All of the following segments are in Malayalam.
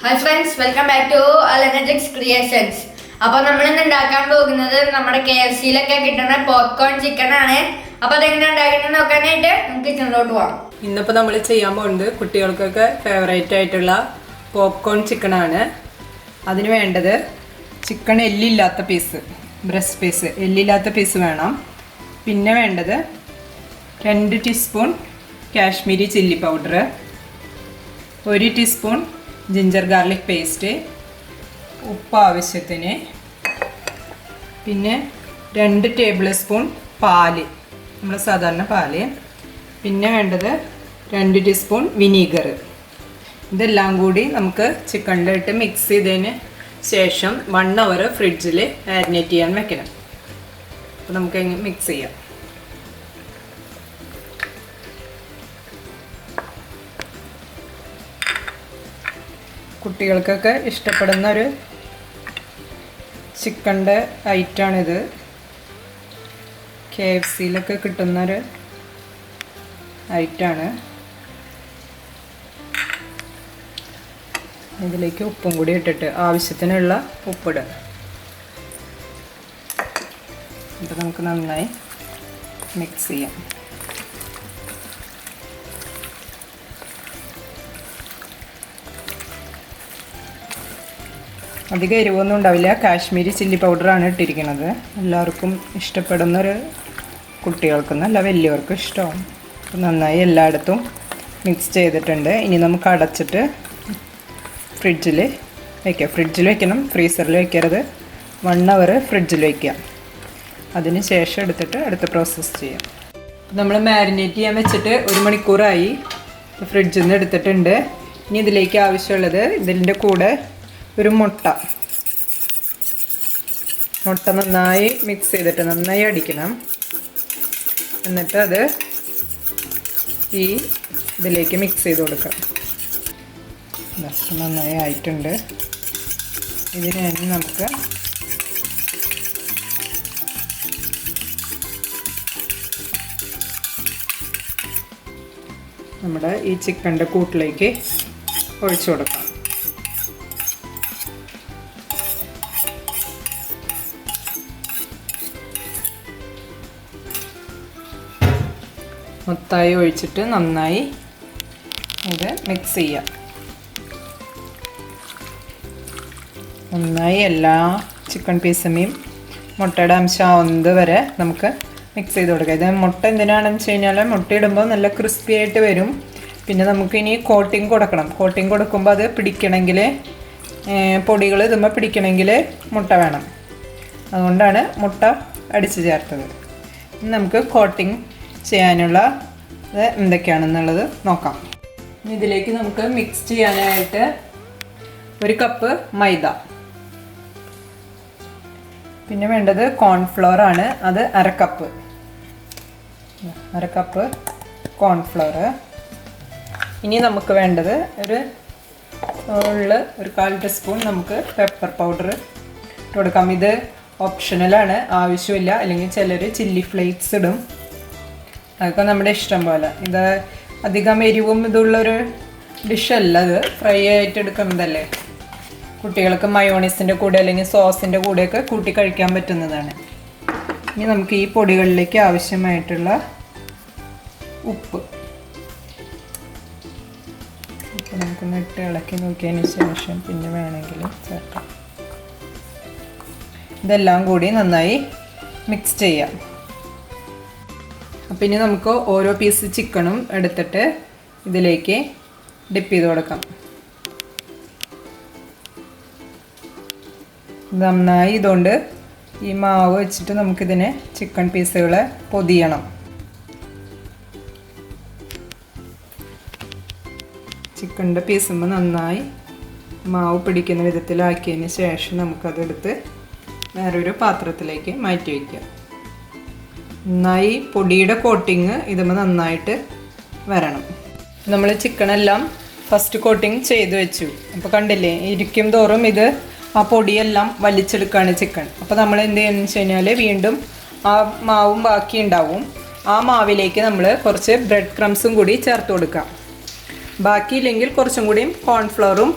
Hi friends, welcome back to AlanAjax Creationz. അപ്പോൾ നമ്മൾ ഇന്ന് ഉണ്ടാക്കാൻ പോകുന്നത് നമ്മുടെ KFC-ലൊക്കെ കിട്ടുന്ന പോപ്കോൺ ചിക്കൻ ആണ്. അപ്പോൾ അതെങ്ങനെ ഉണ്ടാക്കുന്നത് നോക്കാനായിട്ട് നമുക്ക് കിച്ചണിലോട്ട് പോകാം. ഇന്നിപ്പോൾ നമ്മൾ ചെയ്യാൻ പോകുന്നത് കുട്ടികൾക്കൊക്കെ ഫേവറേറ്റ് ആയിട്ടുള്ള പോപ്കോൺ ചിക്കൻ ആണ്. അതിന് വേണ്ടത് ചിക്കൻ എല്ലില്ലാത്ത പീസ്, ബ്രസ്റ്റ് പീസ്, എല്ലില്ലാത്ത പീസ് വേണം. പിന്നെ വേണ്ടത് 2 teaspoon Kashmiri chilli powder, 1 teaspoon ginger garlic paste, ഉപ്പ് ആവശ്യത്തിന്, പിന്നെ 2 ടേബിൾ സ്പൂൺ പാല്, നമ്മൾ സാധാരണ പാല്, പിന്നെ വേണ്ടത് 2 ടീസ്പൂൺ വിനീഗർ. ഇതെല്ലാം കൂടി നമുക്ക് ചിക്കനിലിട്ട് മിക്സ് ചെയ്തതിന് ശേഷം 1 അവർ ഫ്രിഡ്ജിൽ മാരിനേറ്റ് ചെയ്യാൻ വെക്കണം. അപ്പോൾ നമുക്ക് മിക്സ് ചെയ്യാം. കുട്ടികൾക്കൊക്കെ ഇഷ്ടപ്പെടുന്ന ഒരു ചിക്കൻ്റെ ഐറ്റമാണിത്. KFC-ലൊക്കെ കിട്ടുന്നൊരു ഐറ്റമാണ്. ഇതിലേക്ക് ഉപ്പും കൂടി ഇട്ടിട്ട് ആവശ്യത്തിനുള്ള ഉപ്പിടുക. ഇത് നമുക്ക് നന്നായി മിക്സ് ചെയ്യാം. അധികം എരിവൊന്നും ഉണ്ടാവില്ല. കാശ്മീരി ചില്ലി പൗഡറാണ് ഇട്ടിരിക്കുന്നത്. എല്ലാവർക്കും ഇഷ്ടപ്പെടുന്നൊരു, കുട്ടികൾക്കെന്നല്ല വലിയവർക്കും ഇഷ്ടമാണ്. അപ്പോൾ നന്നായി എല്ലായിടത്തും മിക്സ് ചെയ്തിട്ടുണ്ട്. ഇനി നമുക്ക് അടച്ചിട്ട് ഫ്രിഡ്ജിൽ വയ്ക്കാം. ഫ്രിഡ്ജിൽ വയ്ക്കണം, ഫ്രീസറിൽ വയ്ക്കരുത്. 1 അവർ ഫ്രിഡ്ജിൽ വയ്ക്കാം. അതിന് ശേഷം എടുത്തിട്ട് അടുത്ത പ്രോസസ്സ് ചെയ്യാം. നമ്മൾ മാരിനേറ്റ് ചെയ്യാൻ വെച്ചിട്ട് 1 മണിക്കൂറായി. ഫ്രിഡ്ജിൽ നിന്ന് എടുത്തിട്ടുണ്ട്. ഇനി ഇതിലേക്ക് ആവശ്യമുള്ളത്, ഇതിൻ്റെ കൂടെ ഒരു മുട്ട നന്നായി മിക്സ് ചെയ്തിട്ട് നന്നായി അടിക്കണം. എന്നിട്ട് അത് ഈ ഇതിലേക്ക് മിക്സ് ചെയ്ത് കൊടുക്കാം. നന്നായി ആയിട്ടുണ്ട്. ഇതിന് നമുക്ക് നമ്മുടെ ഈ ചിക്കൻ്റെ കൂട്ടിലേക്ക് ഒഴിച്ചു കൊടുക്കാം. മൊത്തമായി ഒഴിച്ചിട്ട് നന്നായി ഇത് മിക്സ് ചെയ്യാം. നന്നായി എല്ലാ ചിക്കൻ പീസുമേയും മുട്ടയുടെ അംശം ആവുന്നത് വരെ നമുക്ക് മിക്സ് ചെയ്ത് കൊടുക്കാം. ഇത് മുട്ട എന്തിനാണെന്ന് വെച്ച് കഴിഞ്ഞാൽ മുട്ട ഇടുമ്പോൾ നല്ല ക്രിസ്പി ആയിട്ട് വരും. പിന്നെ നമുക്കിനി കോട്ടിങ് കൊടുക്കണം. കോട്ടിങ് കൊടുക്കുമ്പോൾ അത് പിടിക്കണമെങ്കിൽ, പൊടികൾ ഇതുമ്പോൾ പിടിക്കണമെങ്കിൽ മുട്ട വേണം. അതുകൊണ്ടാണ് മുട്ട അടിച്ച് ചേർത്തത്. നമുക്ക് കോട്ടിങ് ചെയ്യാനുള്ള എന്തൊക്കെയാണെന്നുള്ളത് നോക്കാം. ഇതിലേക്ക് നമുക്ക് മിക്സ് ചെയ്യാനായിട്ട് 1 കപ്പ് മൈദ, പിന്നെ വേണ്ടത് കോൺഫ്ലോർ ആണ്. അത് 1/2 കപ്പ്, 1/2 കപ്പ് കോൺഫ്ലോർ. ഇനി നമുക്ക് വേണ്ടത് ഒരു 1/4 ടീസ്പൂൺ നമുക്ക് പെപ്പർ പൗഡർ ഇട്ട് കൊടുക്കാം. ഇത് ഓപ്ഷണലാണ്, ആവശ്യമില്ല. അല്ലെങ്കിൽ ചിലർ ചില്ലി ഫ്ലേക്സ് ഇടും. അതൊക്കെ നമ്മുടെ ഇഷ്ടം പോലെ. ഇത് അധികം എരിവും ഇതുള്ളൊരു ഡിഷല്ല. ഇത് ഫ്രൈ ആയിട്ട് എടുക്കുന്നതല്ലേ. കുട്ടികൾക്ക് മയോണീസിൻ്റെ കൂടെ അല്ലെങ്കിൽ സോസിൻ്റെ കൂടെയൊക്കെ കൂട്ടി കഴിക്കാൻ പറ്റുന്നതാണ്. ഇനി നമുക്ക് ഈ പൊടികളിലേക്ക് ആവശ്യമായിട്ടുള്ള ഉപ്പ് നമുക്ക് ഇട്ട് ഇളക്കി നോക്കിയതിന് ശേഷം പിന്നെ വേണമെങ്കിൽ ചേർക്കാം. ഇതെല്ലാം കൂടി നന്നായി മിക്സ് ചെയ്യാം. അപ്പം ഇനി നമുക്ക് ഓരോ പീസ് ചിക്കനും എടുത്തിട്ട് ഇതിലേക്ക് ഡിപ്പ് ചെയ്ത് കൊടുക്കാം. നന്നായി ഇതുകൊണ്ട് ഈ മാവ് വെച്ചിട്ട് നമുക്കിതിനെ ചിക്കൻ പീസുകളെ പൊതിയണം. ചിക്കൻ്റെ പീസുമ്പോൾ നന്നായി മാവ് പിടിക്കുന്ന വിധത്തിലാക്കിയതിന് ശേഷം നമുക്കതെടുത്ത് വേറൊരു പാത്രത്തിലേക്ക് മാറ്റി വയ്ക്കാം. നന്നായി പൊടിയുടെ കോട്ടിങ് ഇതുമ്പോൾ നന്നായിട്ട് വരണം. നമ്മൾ ചിക്കനെല്ലാം ഫസ്റ്റ് കോട്ടിങ് ചെയ്ത് വെച്ചു. അപ്പോൾ കണ്ടില്ലേ, ഇരിക്കും തോറും ഇത് ആ പൊടിയെല്ലാം വലിച്ചെടുക്കുകയാണ് ചിക്കൻ. അപ്പോൾ നമ്മൾ എന്ത് ചെയ്യുന്നത് വെച്ച് കഴിഞ്ഞാൽ വീണ്ടും ആ മാവും ബാക്കി ഉണ്ടാവും. ആ മാവിലേക്ക് നമ്മൾ കുറച്ച് ബ്രെഡ് ക്രംസും കൂടി ചേർത്ത് കൊടുക്കാം. ബാക്കിയില്ലെങ്കിൽ കുറച്ചും കൂടിയും കോൺഫ്ലവറും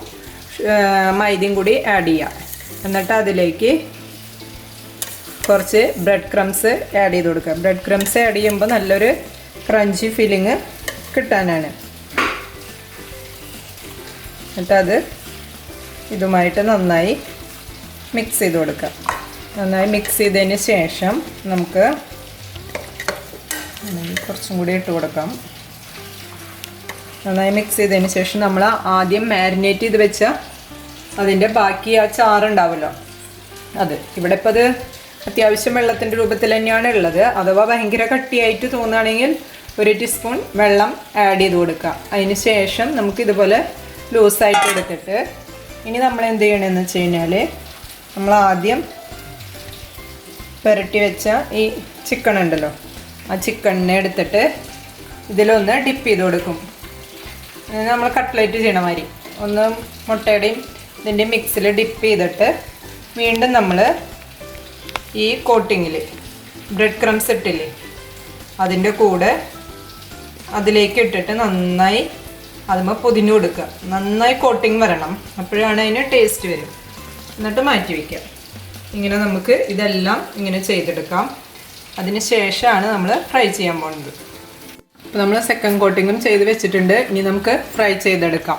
മൈദയും കൂടി ആഡ് ചെയ്യാം. എന്നിട്ട് അതിലേക്ക് കുറച്ച് ബ്രെഡ് ക്രംസ് ആഡ് ചെയ്ത് കൊടുക്കുക. ബ്രെഡ് ക്രംസ് ആഡ് ചെയ്യുമ്പോൾ നല്ലൊരു ക്രഞ്ചി ഫീലിങ് കിട്ടാനാണ്. എന്നിട്ടത് ഇതുമായിട്ട് നന്നായി മിക്സ് ചെയ്ത് കൊടുക്കുക. നന്നായി മിക്സ് ചെയ്തതിന് ശേഷം നമുക്ക് കുറച്ചും കൂടി ഇട്ട് കൊടുക്കാം. നന്നായി മിക്സ് ചെയ്തതിന് ശേഷം നമ്മൾ ആദ്യം മാരിനേറ്റ് ചെയ്ത് വെച്ച അതിൻ്റെ ബാക്കി ആ ചാറുണ്ടാവുമല്ലോ അത്, ഇവിടെ ഇപ്പോൾ അത് അത്യാവശ്യം വെള്ളത്തിൻ്റെ രൂപത്തിൽ തന്നെയാണ് ഉള്ളത്. അഥവാ ഭയങ്കര കട്ടിയായിട്ട് തോന്നുകയാണെങ്കിൽ 1 ടീസ്പൂൺ വെള്ളം ആഡ് ചെയ്ത് കൊടുക്കുക. അതിന് ശേഷം നമുക്ക് ഇതുപോലെ ലൂസായിട്ട് എടുത്തിട്ട് ഇനി നമ്മൾ എന്ത് ചെയ്യണമെന്ന് വെച്ച് കഴിഞ്ഞാൽ നമ്മൾ ആദ്യം പുരട്ടി വെച്ച ഈ ചിക്കൻ ഉണ്ടല്ലോ, ആ ചിക്കണിനെ എടുത്തിട്ട് ഇതിലൊന്ന് ഡിപ്പ് ചെയ്ത് കൊടുക്കും. നമ്മൾ കട്ട്ലേറ്റ് ചെയ്യണ മാതിരി ഒന്ന് മുട്ടയുടെയും ഇതിൻ്റെ മിക്സിൽ ഡിപ്പ് ചെയ്തിട്ട് വീണ്ടും നമ്മൾ ഈ കോട്ടിങ്ങിൽ ബ്രെഡ് ക്രംസ് ഇട്ടില്ലേ അതിൻ്റെ കൂടെ അതിലേക്ക് ഇട്ടിട്ട് നന്നായി അതുമ്പോൾ പൊതിഞ്ഞു കൊടുക്കുക. നന്നായി കോട്ടിങ് വരണം, അപ്പോഴാണ് അതിന് ടേസ്റ്റ് വരും. എന്നിട്ട് മാറ്റി വയ്ക്കുക. ഇങ്ങനെ നമുക്ക് ഇതെല്ലാം ഇങ്ങനെ ചെയ്തെടുക്കാം. അതിന് ശേഷമാണ് നമ്മൾ ഫ്രൈ ചെയ്യാൻ പോകുന്നത്. അപ്പോൾ നമ്മൾ സെക്കൻഡ് കോട്ടിങ്ങും ചെയ്ത് വെച്ചിട്ടുണ്ട്. ഇനി നമുക്ക് ഫ്രൈ ചെയ്തെടുക്കാം.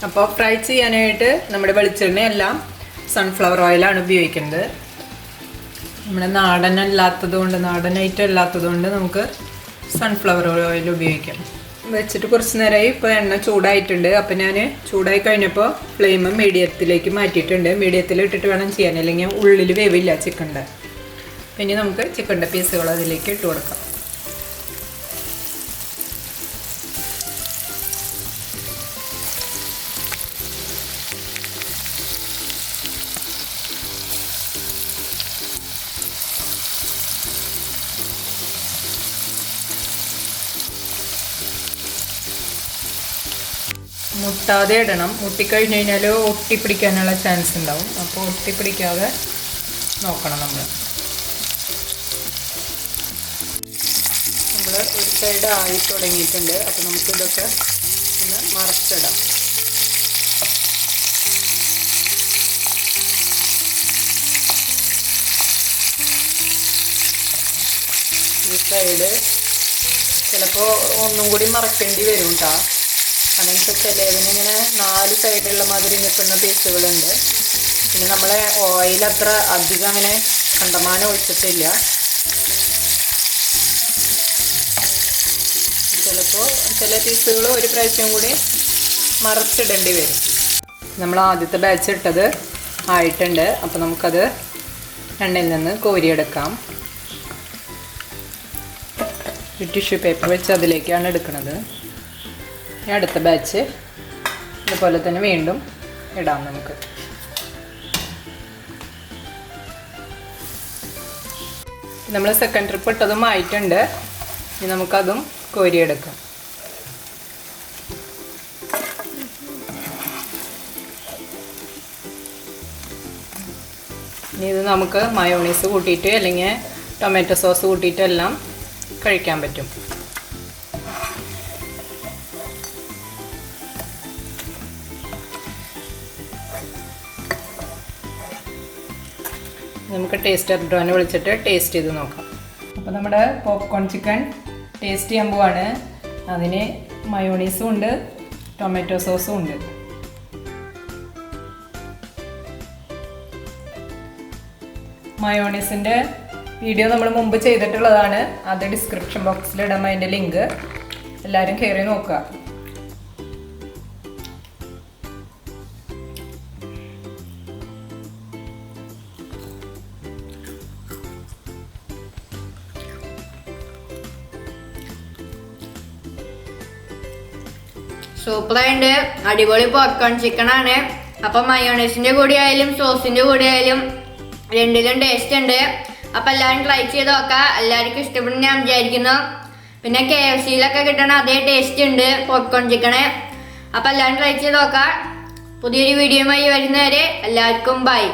അപ്പോൾ ഫ്രൈ ചെയ്യാനായിട്ട് നമ്മുടെ വെളിച്ചെണ്ണയെല്ലാം സൺഫ്ലവർ ഓയിലാണ് ഉപയോഗിക്കുന്നത്. നമ്മുടെ നാടൻ ഐറ്റം അല്ലാത്തതുകൊണ്ട് നമുക്ക് സൺഫ്ലവർ ഓയിൽ ഉപയോഗിക്കാം. വെച്ചിട്ട് കുറച്ച് നേരമായി. ഇപ്പോൾ എണ്ണ ചൂടായിട്ടുണ്ട്. അപ്പോൾ ഞാൻ ചൂടായി കഴിഞ്ഞപ്പോൾ ഫ്ലെയിം മീഡിയത്തിലേക്ക് മാറ്റിയിട്ടുണ്ട്. മീഡിയത്തിൽ ഇട്ടിട്ട് വേണം ചെയ്യാൻ, അല്ലെങ്കിൽ ഉള്ളിൽ വേവില്ല ചിക്കൻ്റെ. ഇനി നമുക്ക് ചിക്കൻ്റെ പീസുകൾ അതിലേക്ക് ഇട്ട് കൊടുക്കാം. മുട്ടാതെ ഇടണം. മുട്ടിക്കഴിഞ്ഞ് കഴിഞ്ഞാൽ ഒട്ടിപ്പിടിക്കാനുള്ള ചാൻസ് ഉണ്ടാവും. അപ്പോൾ ഒട്ടിപ്പിടിക്കാതെ നോക്കണം. നമ്മൾ ഒരു സൈഡ് ആയി തുടങ്ങിയിട്ടുണ്ട്. അപ്പോൾ നമുക്കിതൊക്കെ ഒന്ന് മറച്ചിടാം. ഈ സൈഡ് ചിലപ്പോൾ ഒന്നും കൂടി മറക്കേണ്ടി വരും കേട്ടോ. കാരണം ചിലതിനിങ്ങനെ 4 സൈഡുള്ള മാതിരി നിൽക്കുന്ന പീസുകളുണ്ട്. പിന്നെ നമ്മളെ ഓയിൽ അത്ര അധികം അങ്ങനെ കണ്ടമാനം ഒഴിച്ചിട്ടില്ല. ചിലപ്പോൾ ചില പീസുകൾ ഒരു പ്രാവശ്യം കൂടി മറച്ചിടേണ്ടി വരും. നമ്മൾ ആദ്യത്തെ ബാച്ച് ഇട്ടത് ആയിട്ടുണ്ട്. അപ്പോൾ നമുക്കത് എണ്ണയിൽ നിന്ന് കോരിയെടുക്കാം. ടിഷ്യൂ പേപ്പർ വെച്ച് അതിലേക്കാണ് എടുക്കുന്നത്. അടുത്ത ബാച്ച് ഇതുപോലെ തന്നെ വീണ്ടും ഇടാം. നമുക്ക് നമ്മൾ സെക്കൻഡ് ട്രിപ്പ് ഇട്ടതും ആയിട്ടുണ്ട്. ഇനി നമുക്കതും കോരിയെടുക്കാം. ഇനി ഇത് നമുക്ക് മയോണൈസ് കൂട്ടിയിട്ട് അല്ലെങ്കിൽ ടൊമാറ്റോ സോസ് കൂട്ടിയിട്ട് എല്ലാം കഴിക്കാൻ പറ്റും. നമുക്ക് ടേസ്റ്റ് അബ്രോനെ വിളിച്ചിട്ട് ടേസ്റ്റ് ചെയ്ത് നോക്കാം. അപ്പോൾ നമ്മുടെ പോപ്കോൺ ചിക്കൻ ടേസ്റ്റ് ചെയ്യാൻ പോവാണ്. അതിന് മയോണീസും ഉണ്ട്, ടൊമാറ്റോ സോസും ഉണ്ട്. മയോണീസിൻ്റെ വീഡിയോ നമ്മൾ മുമ്പ് ചെയ്തിട്ടുള്ളതാണ്. അത് ഡിസ്ക്രിപ്ഷൻ ബോക്സിൽ ഇടാം അതിൻ്റെ ലിങ്ക്. എല്ലാവരും കയറി നോക്കുക. സൂപ്പറായിട്ട് അടിപൊളി പോപ്കോൺ ചിക്കൻ ആണ്. അപ്പം മയോണൈസിന്റെ കൂടെ ആയാലും സോസിന്റെ കൂടെ ആയാലും രണ്ടിലും ടേസ്റ്റ് ഉണ്ട്. അപ്പം എല്ലാവരും ട്രൈ ചെയ്ത് നോക്കാം. എല്ലാവർക്കും ഇഷ്ടപ്പെടും ഞാൻ വിചാരിക്കുന്നു. പിന്നെ KFCയിലൊക്കെ കിട്ടണ അതേ ടേസ്റ്റ് ഉണ്ട് പോപ്കോൺ ചിക്കന്. അപ്പം എല്ലാവരും ട്രൈ ചെയ്ത് നോക്കാം. പുതിയൊരു വീഡിയോയുമായി വരുന്നവരെ എല്ലാവർക്കും ബൈ.